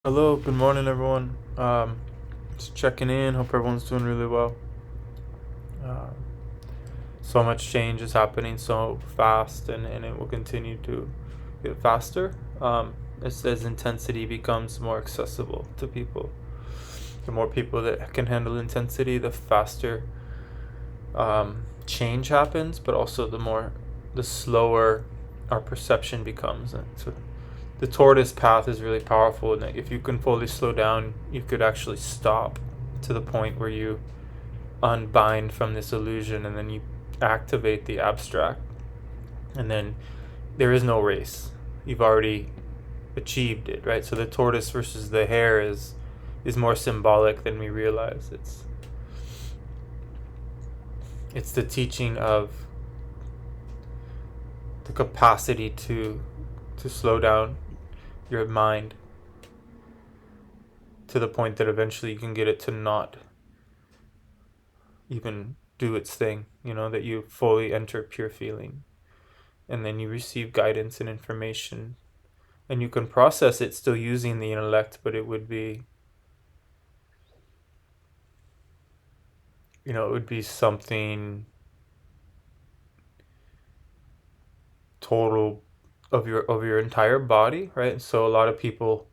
Hello, good morning, everyone. Just checking in. Hope everyone's doing really well. Um, so much change is happening so fast, and it will continue to get faster as intensity becomes more accessible to people. The more people that can handle intensity, the faster change happens, but also the slower our perception becomes. And so the tortoise path is really powerful, and if you can fully slow down, you could actually stop to the point where you unbind from this illusion, and then you activate the abstract, and then there is no race. You've already achieved it, right? So the tortoise versus the hare is more symbolic than we realize. It's the teaching of the capacity to slow down your mind to the point that eventually you can get it to not even do its thing, that you fully enter pure feeling. And then you receive guidance and information, and you can process it still using the intellect, but it would be something total of your entire body, right? So a lot of people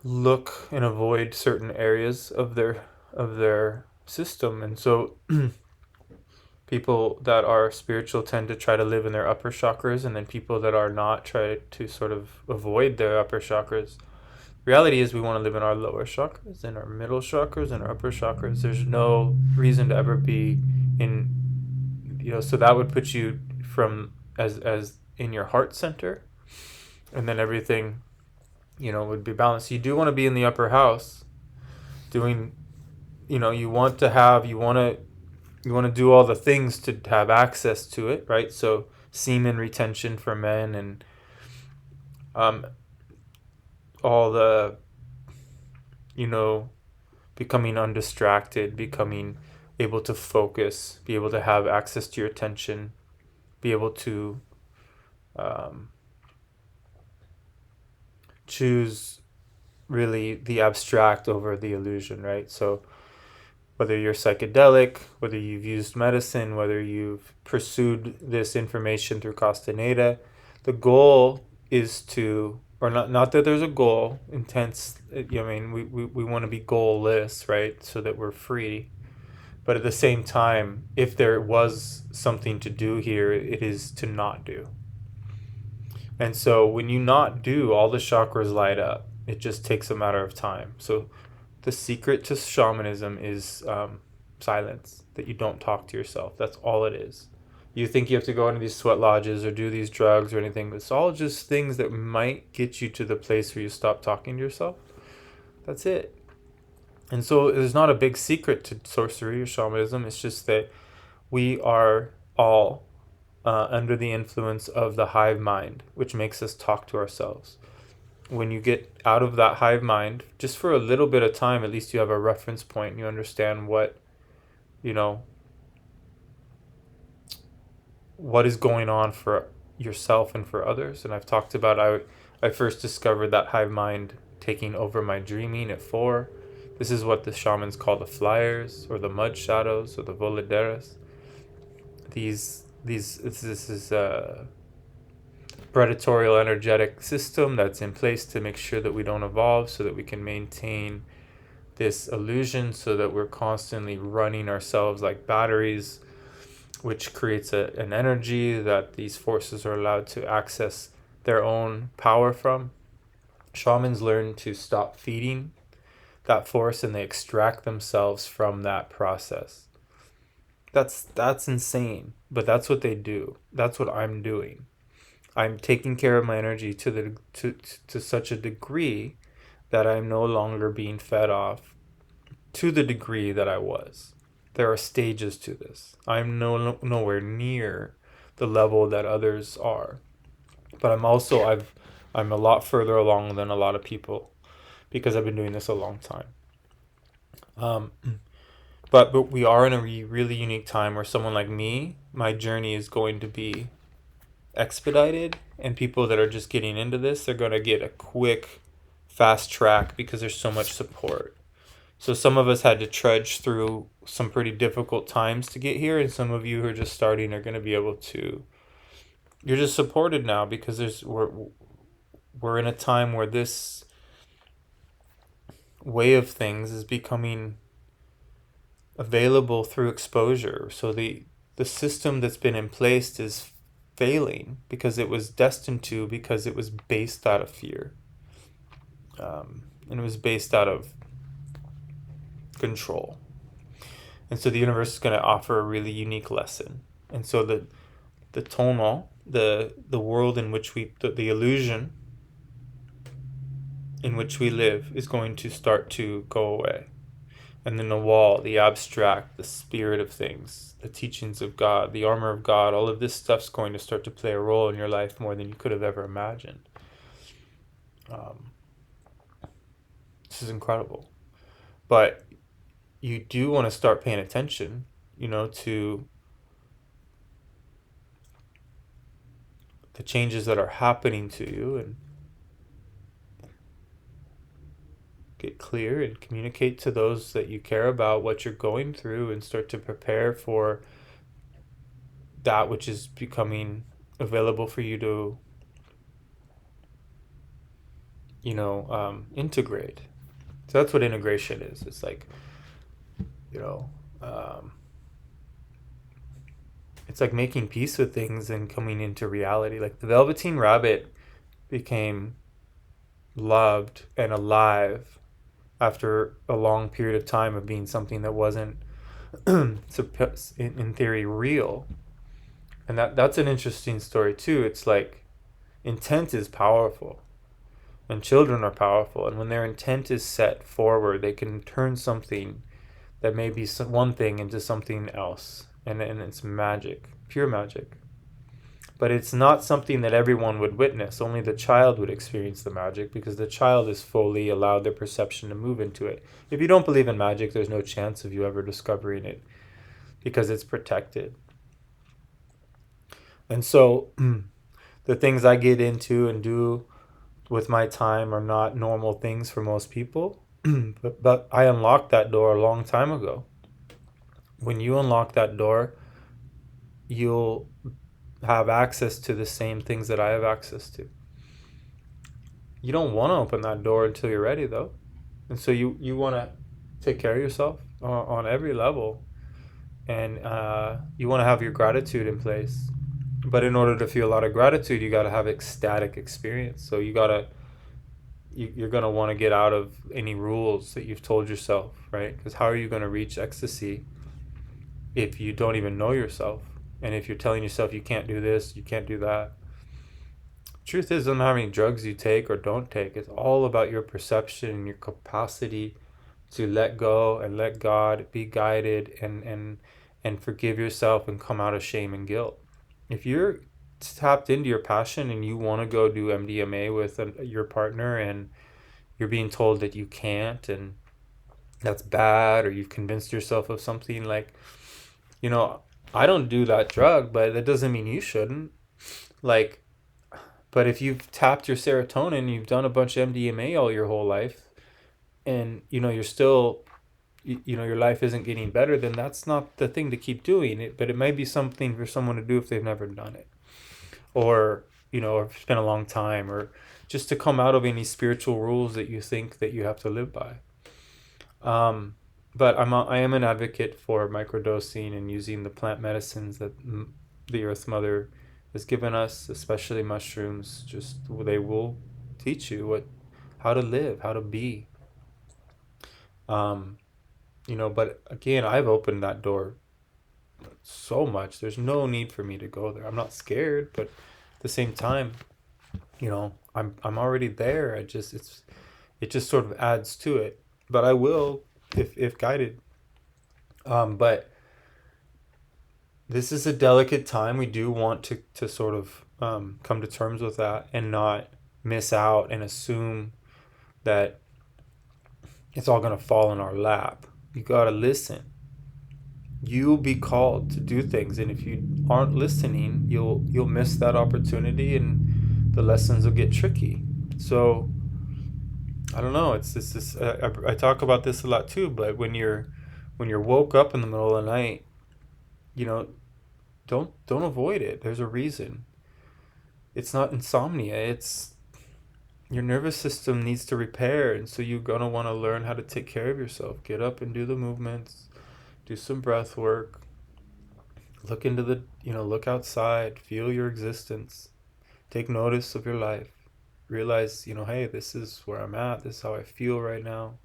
look and avoid certain areas of their system, and so people that are spiritual tend to try to live in their upper chakras, and then people that are not try to sort of avoid their upper chakras. Reality is we want to live in our lower chakras, in our middle chakras, and our upper chakras. There's no reason to ever be so that would put you from as in your heart center, and then everything would be balanced. You do want to be in the upper house doing, you want to do all the things to have access to it, right? So semen retention for men, and um, all the, you know, becoming undistracted, becoming able to focus, be able to have access to your attention, be able to um, choose really the abstract over the illusion, right? So whether you're psychedelic, whether you've used medicine, whether you've pursued this information through Castaneda, the goal is to, or not that there's a goal, intense, we want to be goalless, right? So that we're free. But at the same time, if there was something to do here, it is to not do. And so when you not do, all the chakras light up. It just takes a matter of time. So the secret to shamanism is silence, that you don't talk to yourself. That's all it is. You think you have to go into these sweat lodges or do these drugs or anything, but it's all just things that might get you to the place where you stop talking to yourself. That's it. And so there's not a big secret to sorcery or shamanism. It's just that we are all under the influence of the hive mind, which makes us talk to ourselves. When you get out of that hive mind, just for a little bit of time, at least you have a reference point and you understand you know, what is going on for yourself and for others. And I've talked about, I first discovered that hive mind taking over my dreaming at 4. This is what the shamans call the flyers or the mud shadows or the voladeras. This is a predatorial energetic system that's in place to make sure that we don't evolve, so that we can maintain this illusion, so that we're constantly running ourselves like batteries, which creates an energy that these forces are allowed to access their own power from. Shamans learn to stop feeding that force, and they extract themselves from that process. That's insane, but that's what they do. That's what I'm doing. I'm taking care of my energy to such a degree that I'm no longer being fed off to the degree that I was. There are stages to this. I'm nowhere near the level that others are, but I'm a lot further along than a lot of people because I've been doing this a long time. Um, but we are in a really unique time where someone like me, my journey is going to be expedited, and people that are just getting into this, they're going to get a quick, fast track because there's so much support. So some of us had to trudge through some pretty difficult times to get here, and some of you who are just starting are going to be able to. You're just supported now because we're in a time where this way of things is becoming available through exposure. So the system that's been in place is failing because it was destined to, because it was based out of fear, and it was based out of control. And so the universe is going to offer a really unique lesson. And so the tonal, the world in which the illusion in which we live is going to start to go away. And then the wall, the abstract, the spirit of things, the teachings of God, the armor of God, all of this stuff's going to start to play a role in your life more than you could have ever imagined. This is incredible. But you do want to start paying attention, to the changes that are happening to you, and get clear and communicate to those that you care about what you're going through, and start to prepare for that which is becoming available for you to integrate. So that's what integration is. It's like, it's like making peace with things and coming into reality. Like the Velveteen Rabbit became loved and alive after a long period of time of being something that wasn't in theory real. And that's an interesting story too. It's like intent is powerful, and children are powerful, and when their intent is set forward, they can turn something that may be one thing into something else, and it's magic, pure magic. But it's not something that everyone would witness. Only the child would experience the magic, because the child is fully allowed their perception to move into it. If you don't believe in magic, there's no chance of you ever discovering it, because it's protected. And so the things I get into and do with my time are not normal things for most people. but I unlocked that door a long time ago. When you unlock that door, you'll have access to the same things that I have access to. You don't want to open that door until you're ready, though. And so you want to take care of yourself on every level. And you want to have your gratitude in place. But in order to feel a lot of gratitude, you got to have ecstatic experience. So you're going to want to get out of any rules that you've told yourself, right? Because how are you going to reach ecstasy if you don't even know yourself? And if you're telling yourself you can't do this, you can't do that. Truth is, it doesn't matter how many drugs you take or don't take. It's all about your perception and your capacity to let go and let God, be guided, and forgive yourself and come out of shame and guilt. If you're tapped into your passion and you want to go do MDMA with your partner, and you're being told that you can't and that's bad, or you've convinced yourself of something, like, I don't do that drug, but that doesn't mean you shouldn't. Like, but if you've tapped your serotonin, you've done a bunch of MDMA all your whole life, and you're still, your life isn't getting better, then that's not the thing to keep doing it. But it might be something for someone to do if they've never done it, or or it's been a long time, or just to come out of any spiritual rules that you think that you have to live by. But I am an advocate for microdosing and using the plant medicines that the Earth Mother has given us, especially mushrooms. Just they will teach you how to live, how to be. But again, I've opened that door so much. There's no need for me to go there. I'm not scared, but at the same time, I'm already there. It just sort of adds to it. But I will, if guided. But this is a delicate time. We do want to sort of come to terms with that and not miss out and assume that it's all going to fall in our lap. You got to listen. you'll be called to do things, and if you aren't listening, you'll miss that opportunity, and the lessons will get tricky. So I don't know. It's this. I talk about this a lot too. But when you're woke up in the middle of the night, you know, don't avoid it. There's a reason. It's not insomnia. It's your nervous system needs to repair, and so you're gonna want to learn how to take care of yourself. Get up and do the movements. Do some breath work. Look into look outside. Feel your existence. Take notice of your life. Realize, hey, this is where I'm at. This is how I feel right now.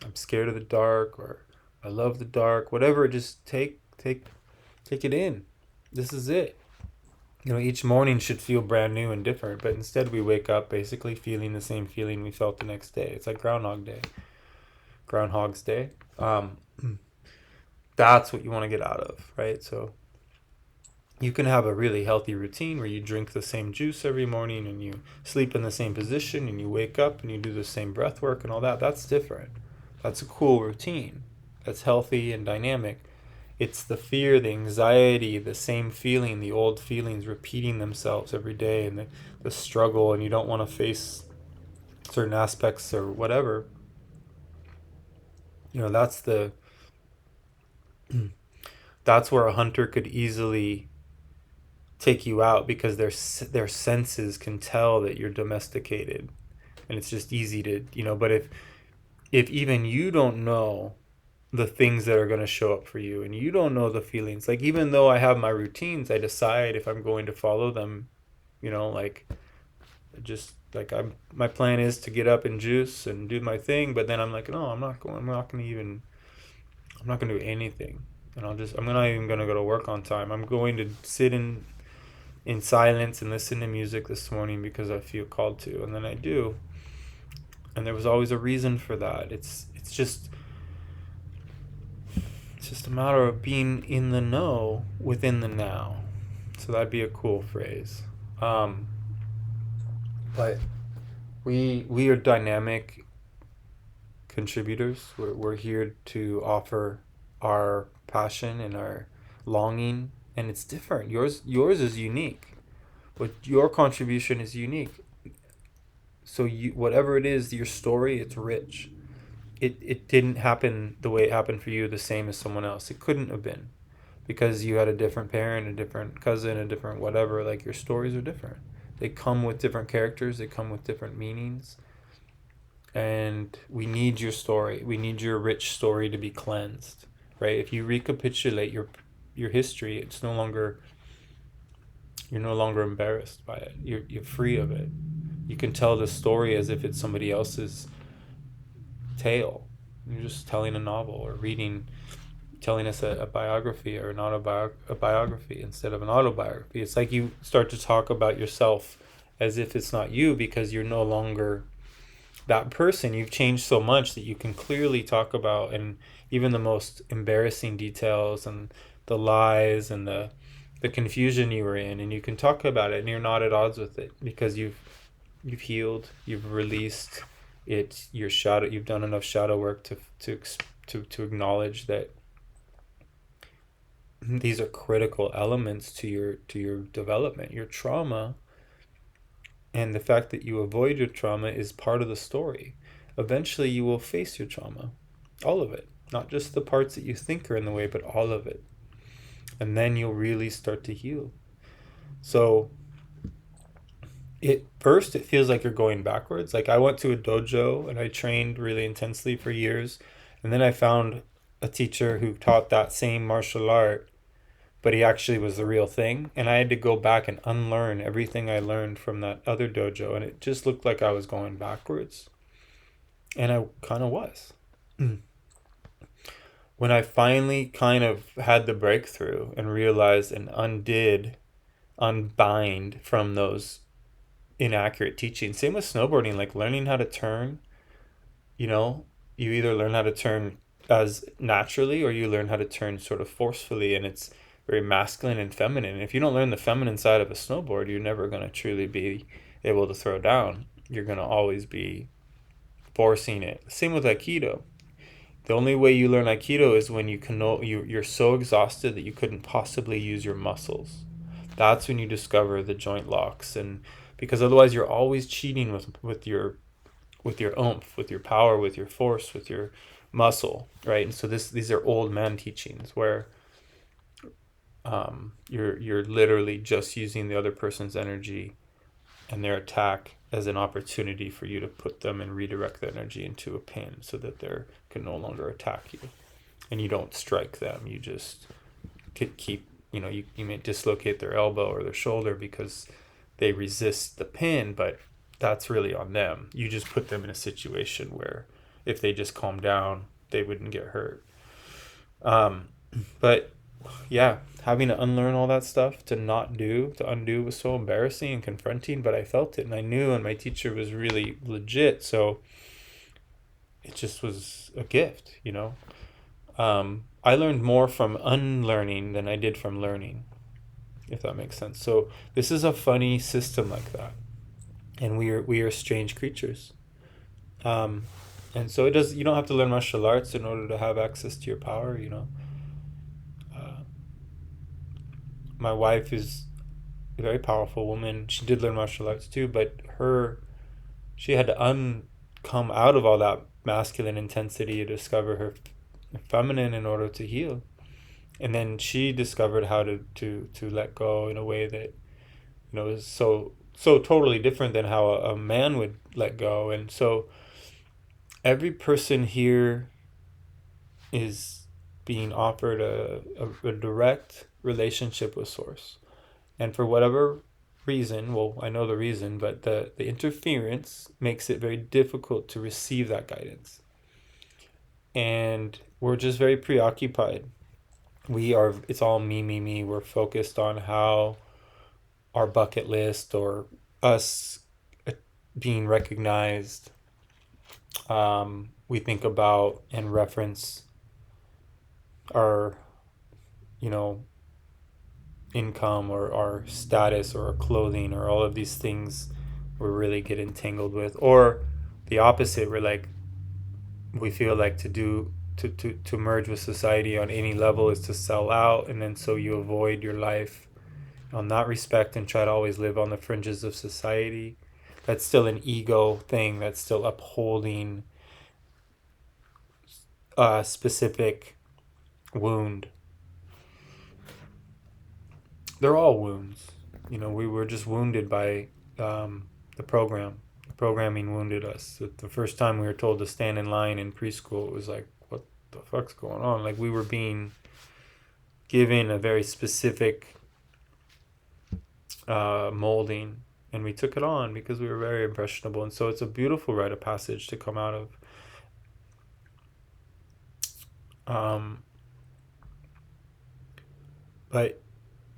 I'm scared of the dark, or I love the dark. Whatever, just take it in. This is it. Each morning should feel brand new and different, but instead we wake up basically feeling the same feeling we felt the next day. It's like Groundhog's Day. That's what you want to get out of, right? So you can have a really healthy routine where you drink the same juice every morning, and you sleep in the same position, and you wake up and you do the same breath work and all that. That's different. That's a cool routine. That's healthy and dynamic. It's the fear, the anxiety, the same feeling, the old feelings repeating themselves every day, and the struggle, and you don't want to face certain aspects or whatever. That's that's where a hunter could easily take you out, because their senses can tell that you're domesticated, and it's just easy to but if even you don't know the things that are going to show up for you, and you don't know the feelings, like, even though I have my routines, I decide if I'm going to follow them, like, just like, my plan is to get up and juice and do my thing, but then I'm like, no, I'm not going to do anything, and I'm not even going to go to work on time. I'm going to sit in silence and listen to music this morning because I feel called to, and then I do. And there was always a reason for that. It's just a matter of being in the know within the now. So that'd be a cool phrase. But we are dynamic contributors. We're here to offer our passion and our longing, and it's different. Yours is unique. But your contribution is unique. So whatever it is, your story, it's rich. It didn't happen the way it happened for you the same as someone else. It couldn't have been, because you had a different parent, a different cousin, a different whatever. Like, your stories are different. They come with different characters. They come with different meanings. And we need your story. We need your rich story to be cleansed, right? If you recapitulate your history, you're no longer embarrassed by it. You're free of it. You can tell the story as if it's somebody else's tale. You're just telling a novel, or telling us a biography, or an a biography instead of an autobiography. It's like you start to talk about yourself as if it's not you, because you're no longer that person. You've changed so much that you can clearly talk about, and even the most embarrassing details, and the lies, and the confusion you were in, and you can talk about it, and you're not at odds with it, because you've healed, you've released it. You've done enough shadow work to acknowledge that these are critical elements to your development. Your trauma, and the fact that you avoid your trauma, is part of the story. Eventually you will face your trauma, all of it, not just the parts that you think are in the way, but all of it, and then you'll really start to heal. So it feels like you're going backwards. Like, I went to a dojo and I trained really intensely for years, and then I found a teacher who taught that same martial art, but he actually was the real thing, and I had to go back and unlearn everything I learned from that other dojo, and it just looked like I was going backwards, and I kind of was. When I finally kind of had the breakthrough and realized and unbind from those inaccurate teaching. Same with snowboarding, like learning how to turn, you either learn how to turn as naturally, or you learn how to turn sort of forcefully, and it's very masculine and feminine. And if you don't learn the feminine side of a snowboard, you're never going to truly be able to throw down. You're going to always be forcing it. Same with Aikido. The only way you learn Aikido is when you're so exhausted that you couldn't possibly use your muscles. That's when you discover the joint locks, and because otherwise you're always cheating with your oomph, with your power, with your force, with your muscle, right? And so these are old man teachings where you're literally just using the other person's energy and their attack as an opportunity for you to put them and redirect the energy into a pin so that they can no longer attack you, and you don't strike them. You just keep, you may dislocate their elbow or their shoulder because they resist the pin, but that's really on them. You just put them in a situation where if they just calm down, they wouldn't get hurt. But yeah, having to unlearn all that stuff to undo was so embarrassing and confronting, but I felt it and I knew, and my teacher was really legit. So it just was a gift. I learned more from unlearning than I did from learning, if that makes sense. So this is a funny system like that, and we are strange creatures. Um, and so you don't have to learn martial arts in order to have access to your power. Uh, my wife is a very powerful woman. She did learn martial arts too, but she had to come out of all that masculine intensity to discover her feminine in order to heal. And then she discovered how to let go in a way that is so totally different than how a man would let go. And so every person here is being offered a direct relationship with source, and for whatever reason, well, I know the reason, but the interference makes it very difficult to receive that guidance, and we're just very preoccupied. It's all me. We're focused on how our bucket list or us being recognized. We think about and reference our, you know, income or our status or our clothing or all of these things we really get entangled with. Or the opposite, we feel like to merge with society on any level is to sell out, and then so you avoid your life on that respect and try to always live on the fringes of society. That's still an ego thing. That's still upholding a specific wound. They're all wounds. We were just wounded by the program. The programming wounded us. The first time we were told to stand in line in preschool, it was like, what the fuck's going on? Like, we were being given a very specific molding, and we took it on because we were very impressionable. And so it's a beautiful rite of passage to come out of. But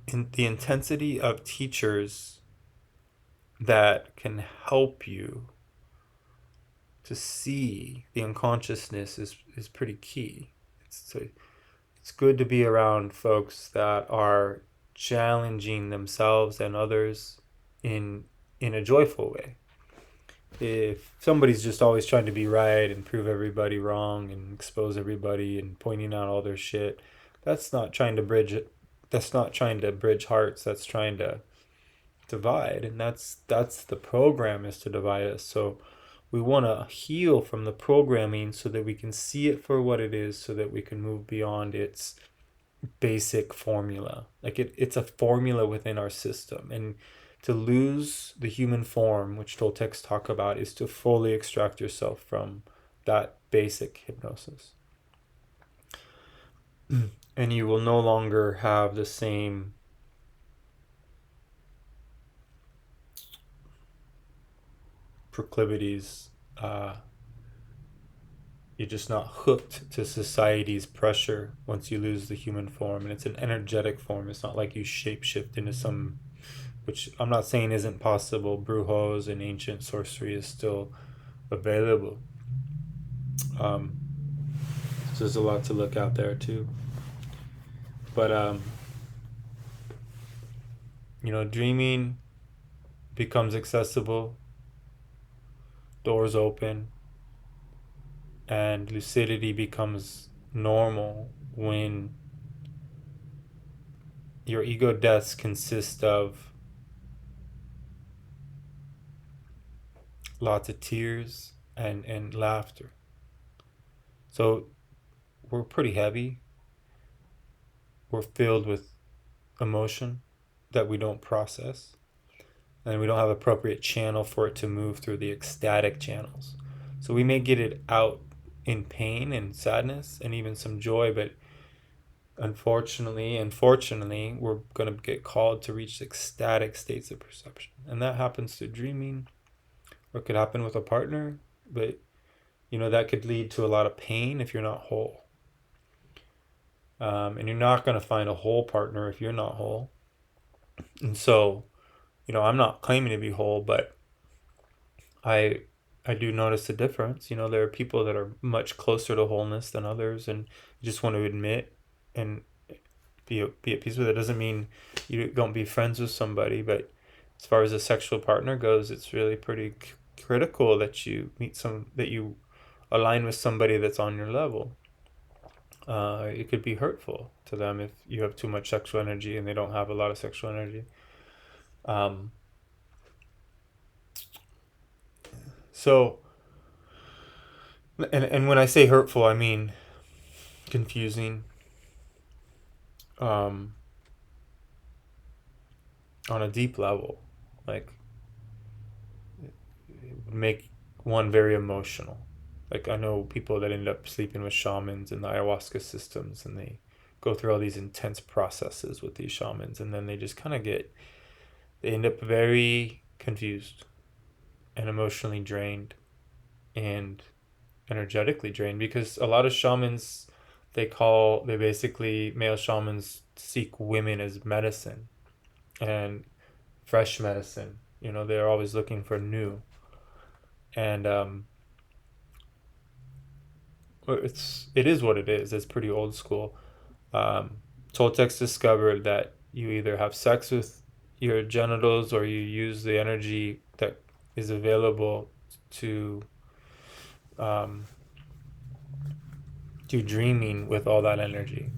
in the intensity of teachers that can help you to see the unconsciousness is pretty key. It's good to be around folks that are challenging themselves and others in a joyful way. If somebody's just always trying to be right and prove everybody wrong and expose everybody and pointing out all their shit, that's not trying to bridge it. That's not trying to bridge hearts. That's trying to divide, and that's the program, is to divide us. So we want to heal from the programming so that we can see it for what it is, so that we can move beyond its basic formula. Like it's a formula within our system, and to lose the human form, which Toltecs talk about, is to fully extract yourself from that basic hypnosis. And you will no longer have the same proclivities. You're just not hooked to society's pressure once you lose the human form. And it's an energetic form. It's not like you shapeshift into some, which I'm not saying isn't possible. Brujos and ancient sorcery is still available. So there's a lot to look out there too. But dreaming becomes accessible. Doors open. And lucidity becomes normal when your ego deaths consist of lots of tears and laughter. So we're pretty heavy. We're filled with emotion that we don't process. And we don't have appropriate channel for it to move through the ecstatic channels. So we may get it out in pain and sadness and even some joy, but unfortunately and fortunately, we're going to get called to reach ecstatic states of perception. And that happens through dreaming, or it could happen with a partner, but that could lead to a lot of pain if you're not whole. And you're not going to find a whole partner if you're not whole. And so, I'm not claiming to be whole, but I I do notice a difference. There are people that are much closer to wholeness than others, and you just want to admit and be at peace with it. Doesn't mean you don't be friends with somebody, but as far as a sexual partner goes, it's really pretty critical that you align with somebody that's on your level. It could be hurtful to them if you have too much sexual energy and they don't have a lot of sexual energy. Um, so, and when I say hurtful, I mean confusing, um, on a deep level. Like, it would make one very emotional. Like, I know people that end up sleeping with shamans in the ayahuasca systems, and they go through all these intense processes with these shamans, and then they just kind of they end up very confused and emotionally drained and energetically drained, because a lot of shamans, they basically, male shamans seek women as medicine and fresh medicine. They're always looking for new. And it is what it is. It's pretty old school. um, Toltecs discovered that you either have sex with your genitals or you use the energy that is available to um, do dreaming with all that energy.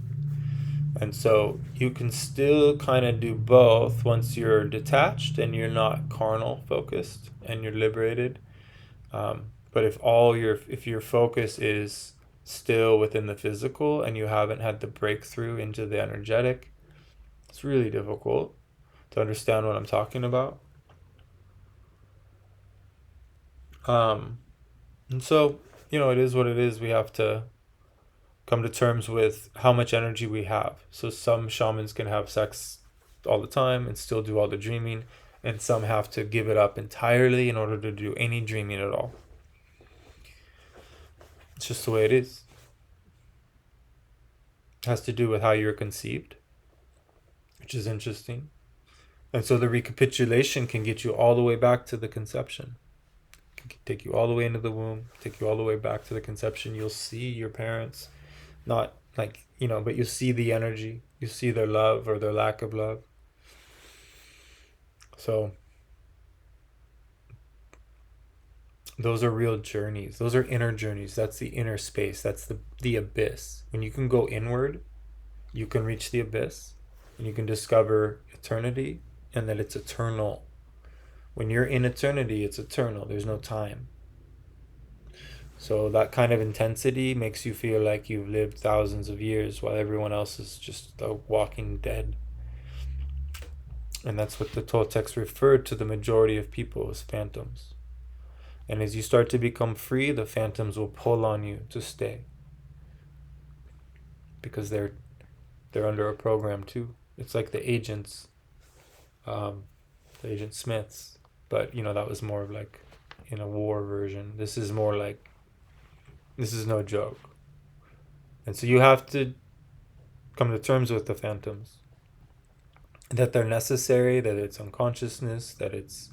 And so you can still kind of do both once you're detached and you're not carnal focused and you're liberated. But if your focus is still within the physical and you haven't had the breakthrough into the energetic, it's really difficult to understand what I'm talking about. Um, and so, it is what it is. We have to come to terms with how much energy we have. So some shamans can have sex all the time and still do all the dreaming, and some have to give it up entirely in order to do any dreaming at all. It's just the way it is. It has to do with how you're conceived, which is interesting. And so the recapitulation can get you all the way back to the conception. It can take you all the way into the womb, take you all the way back to the conception. You'll see your parents, not like, but you see the energy. You see their love or their lack of love. So those are real journeys. Those are inner journeys. That's the inner space. That's the abyss. When you can go inward, you can reach the abyss and you can discover eternity, and that it's eternal. When you're in eternity, it's eternal. There's no time. So that kind of intensity makes you feel like you've lived thousands of years while everyone else is just a walking dead. And that's what the Toltecs referred to the majority of people as phantoms. And as you start to become free, the phantoms will pull on you to stay, because they're under a program too. It's like the agents, the Agent Smiths, but that was more of like in a war version. This is more like, this is no joke. And so you have to come to terms with the phantoms, that they're necessary, that it's unconsciousness, that it's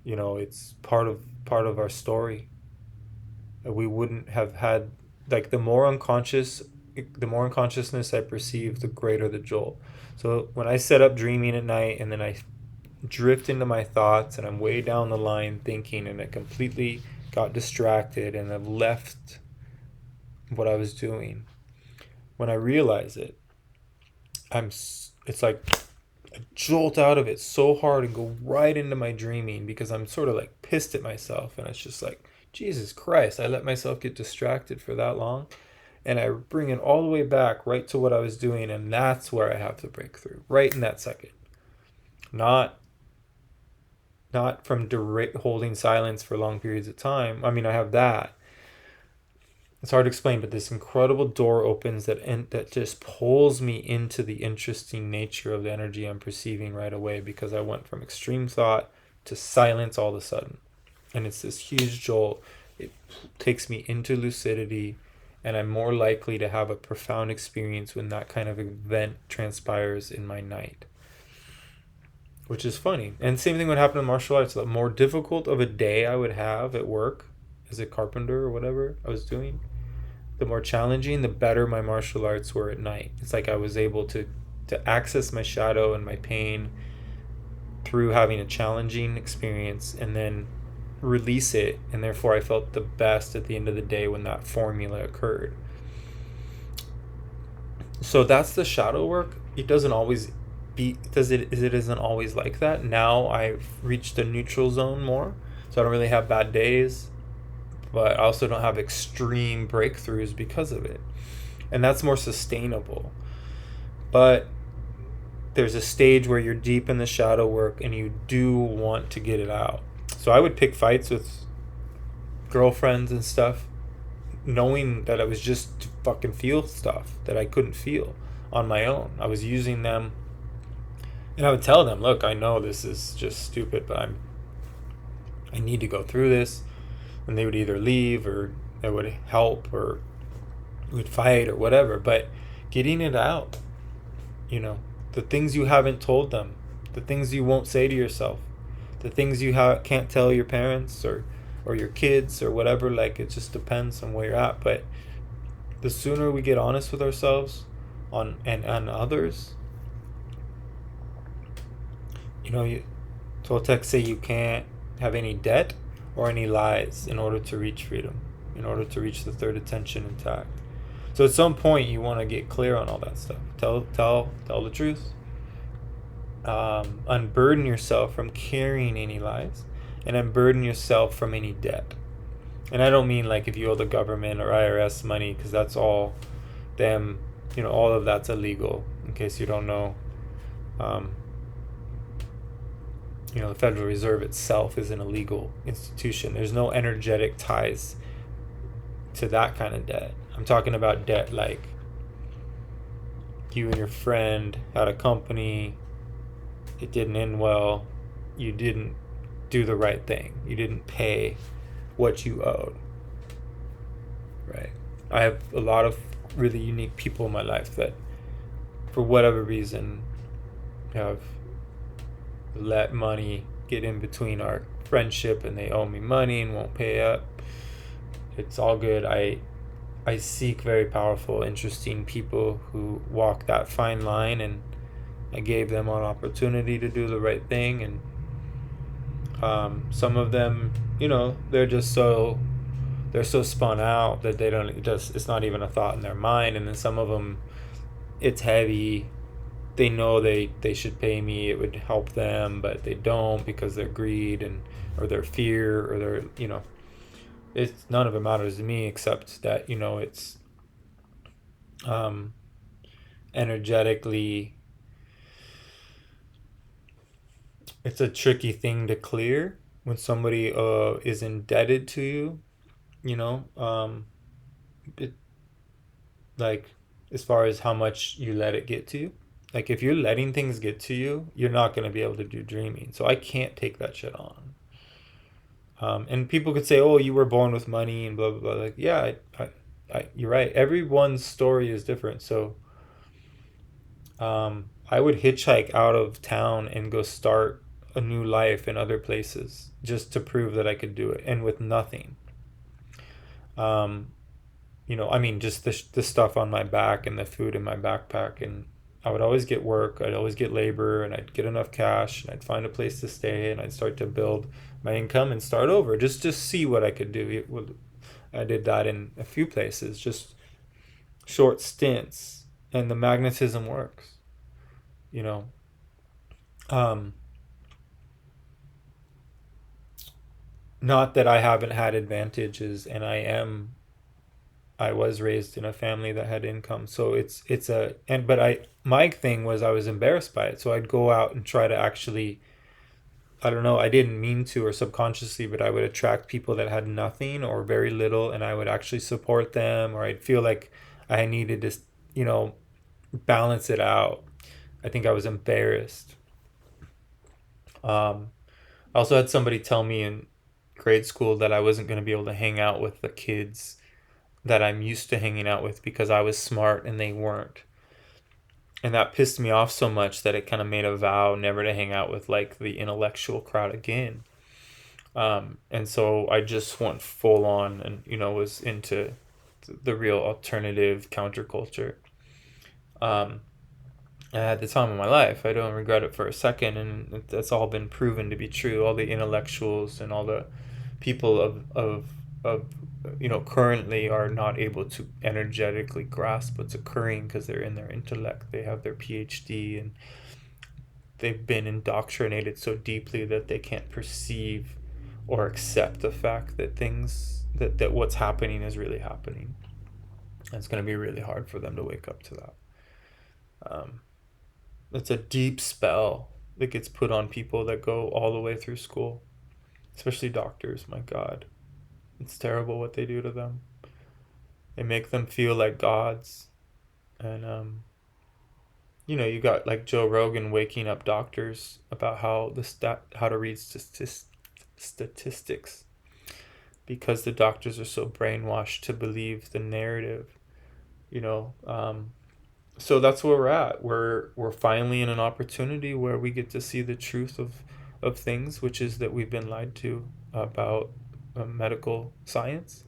it's part of our story. That we wouldn't have had, like, the more unconsciousness I perceive, the greater the jolt. So when I set up dreaming at night and then I drift into my thoughts and I'm way down the line thinking, and I completely got distracted and I've left what I was doing. When I realize it, it's like I jolt out of it so hard and go right into my dreaming because I'm sort of like pissed at myself. And it's just like, Jesus Christ, I let myself get distracted for that long. And I bring it all the way back right to what I was doing. And that's where I have the breakthrough, right in that second. Not from direct holding silence for long periods of time. I mean, I have that. It's hard to explain, but this incredible door opens that just pulls me into the interesting nature of the energy I'm perceiving right away, because I went from extreme thought to silence all of a sudden. And it's this huge jolt. It takes me into lucidity, and I'm more likely to have a profound experience when that kind of event transpires in my night, which is funny. And same thing would happen in martial arts. The more difficult of a day I would have at work as a carpenter or whatever I was doing, the more challenging, the better my martial arts were at night. It's like I was able to access my shadow and my pain through having a challenging experience and then release it, and therefore I felt the best at the end of the day when that formula occurred. So that's the shadow work. It doesn't always it isn't always like that. Now I've reached a neutral zone more, so I don't really have bad days, but I also don't have extreme breakthroughs because of it. And that's more sustainable. But there's a stage where you're deep in the shadow work and you do want to get it out. So I would pick fights with girlfriends and stuff, knowing that it was just to fucking feel stuff that I couldn't feel on my own. I was using them, and I would tell them, look, I know this is just stupid, but I need to go through this. And they would either leave, or they would help, or we'd fight or whatever. But getting it out, the things you haven't told them, the things you won't say to yourself, the things you can't tell your parents or your kids or whatever. Like, it just depends on where you're at. But the sooner we get honest with ourselves and others, Toltecs say you can't have any debt or any lies in order to reach freedom, in order to reach the third attention intact. So at some point you want to get clear on all that stuff. Tell the truth. Unburden yourself from carrying any lies, and unburden yourself from any debt. And I don't mean like if you owe the government or IRS money, because that's all them. All of that's illegal. In case you don't know. The Federal Reserve itself is an illegal institution. There's no energetic ties to that kind of debt. I'm talking about debt like you and your friend had a company, it didn't end well, you didn't do the right thing, you didn't pay what you owed, right? I have a lot of really unique people in my life that, for whatever reason, have let money get in between our friendship, and they owe me money and won't pay up. It's all good. I seek very powerful, interesting people who walk that fine line, and I gave them an opportunity to do the right thing. And some of them, they're so spun out that they don't it's not even a thought in their mind. And then some of them, it's heavy. They know they should pay me, it would help them, but they don't because their greed or their fear or their, it's none of it matters to me, except that, it's energetically, it's a tricky thing to clear when somebody is indebted to you, it, like, as far as how much you let it get to you. Like, if you're letting things get to you, you're not going to be able to do dreaming. So I can't take that shit on. And people could say, oh, you were born with money and blah, blah, blah. Like, yeah, you're right. Everyone's story is different. So I would hitchhike out of town and go start a new life in other places just to prove that I could do it. And with nothing. Just the stuff on my back and the food in my backpack, and I would always get work, I'd always get labor, and I'd get enough cash, and I'd find a place to stay, and I'd start to build my income and start over, just see what I could do. I did that in a few places, just short stints, and the magnetism works. You know, um, not that I haven't had advantages, and I was raised in a family that had income, so it's a and but I my thing was I was embarrassed by it, so I'd go out and try to actually, I don't know, I didn't mean to or subconsciously, but I would attract people that had nothing or very little, and I would actually support them, or I'd feel like I needed to, you know, balance it out. I think I was embarrassed. I also had somebody tell me in grade school that I wasn't going to be able to hang out with the kids that I'm used to hanging out with because I was smart and they weren't. And that pissed me off so much that it kind of made a vow never to hang out with like the intellectual crowd again. And so I just went full on and, you know, was into the real alternative counterculture. Um, I had the time of my life. I don't regret it for a second. And that's all been proven to be true. All the intellectuals and all the people of you know, currently are not able to energetically grasp what's occurring because they're in their intellect. They have their PhD and they've been indoctrinated so deeply that they can't perceive or accept the fact that that what's happening is really happening. And it's going to be really hard for them to wake up to that. Um, it's a deep spell that gets put on people that go all the way through school, especially doctors. My God, it's terrible what they do to them. They make them feel like gods, and you know, you got like Joe Rogan waking up doctors about how to read statistics because the doctors are so brainwashed to believe the narrative. You know, so that's where we're at. We're finally in an opportunity where we get to see the truth of things, which is that we've been lied to about medical science.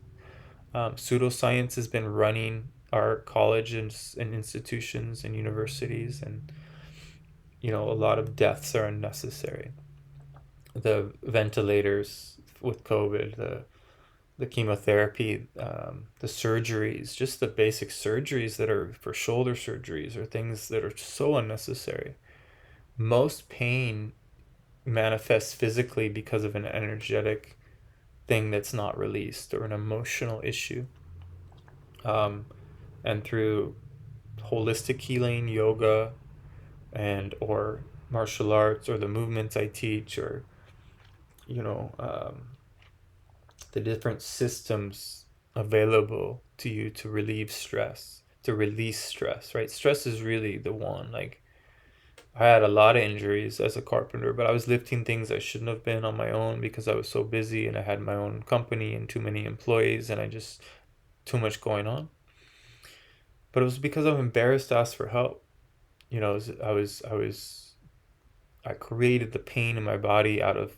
Pseudoscience has been running our colleges and institutions and universities, and you know, a lot of deaths are unnecessary. The ventilators with COVID, the chemotherapy, the surgeries, just the basic surgeries that are for shoulder surgeries are things that are so unnecessary. Most pain manifests physically because of an energetic thing that's not released or an emotional issue. Um, and through holistic healing, yoga, and or martial arts or the movements I teach, or you know, the different systems available to you to relieve stress, to release stress, right? Stress is really the one. Like, I had a lot of injuries as a carpenter, but I was lifting things I shouldn't have been on my own because I was so busy and I had my own company and too many employees and I just too much going on. But it was because I'm embarrassed to ask for help. You know, I created the pain in my body out of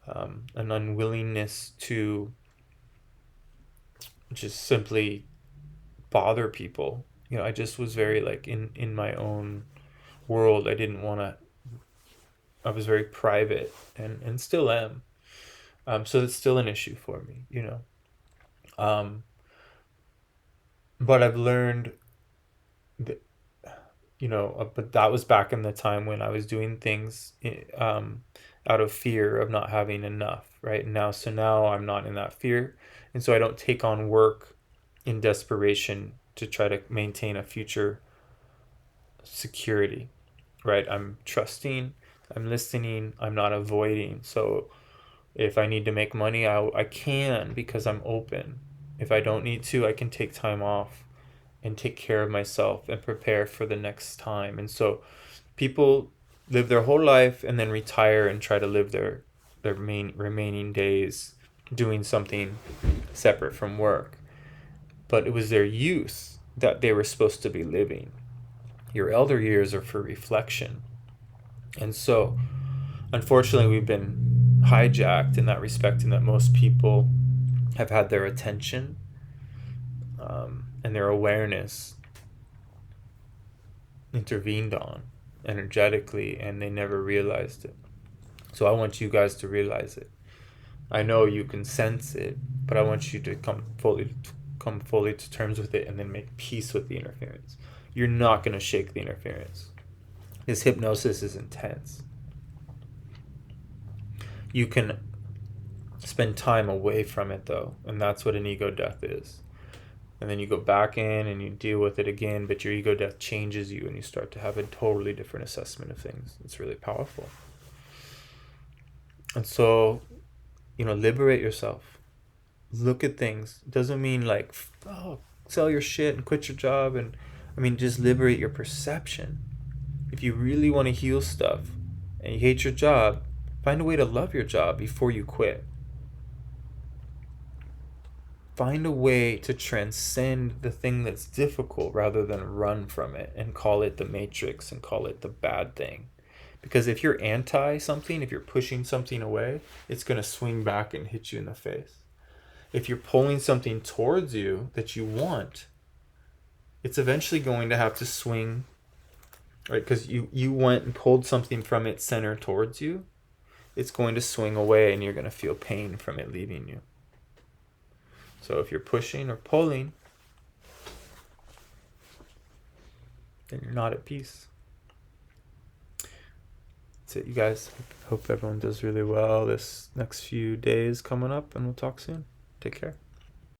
an unwillingness to just simply bother people. You know, I just was very like in my own world. I didn't want to. I was very private and still am. So it's still an issue for me. You know, but I've learned that, you know, but that was back in the time when I was doing things out of fear of not having enough, right? And now, so now I'm not in that fear, and so I don't take on work in desperation to try to maintain a future security, right? I'm trusting, I'm listening, I'm not avoiding. So if I need to make money, I can because I'm open. If I don't need to, I can take time off and take care of myself and prepare for the next time. And so people live their whole life and then retire and try to live their main remaining days doing something separate from work. But it was their youth that they were supposed to be living. Your elder years are for reflection. And so, unfortunately, we've been hijacked in that respect, in that most people have had their attention and their awareness intervened on energetically, and they never realized it. So I want you guys to realize it. I know you can sense it, but I want you to come fully to terms with it and then make peace with the interference. You're not going to shake the interference. This hypnosis is intense. You can spend time away from it though, and that's what an ego death is. And then you go back in and you deal with it again, but your ego death changes you and you start to have a totally different assessment of things. It's really powerful. And so, liberate yourself. Look at things. It doesn't mean like, oh, sell your shit and quit your job. And I mean, just liberate your perception. If you really want to heal stuff and you hate your job, find a way to love your job before you quit. Find a way to transcend the thing that's difficult rather than run from it and call it the matrix and call it the bad thing. Because if you're anti something, if you're pushing something away, it's going to swing back and hit you in the face. If you're pulling something towards you that you want, it's eventually going to have to swing, right? Because you went and pulled something from its center towards you. It's going to swing away and you're going to feel pain from it leaving you. So if you're pushing or pulling, then you're not at peace. That's it, you guys. Hope everyone does really well this next few days coming up, and we'll talk soon. Take care.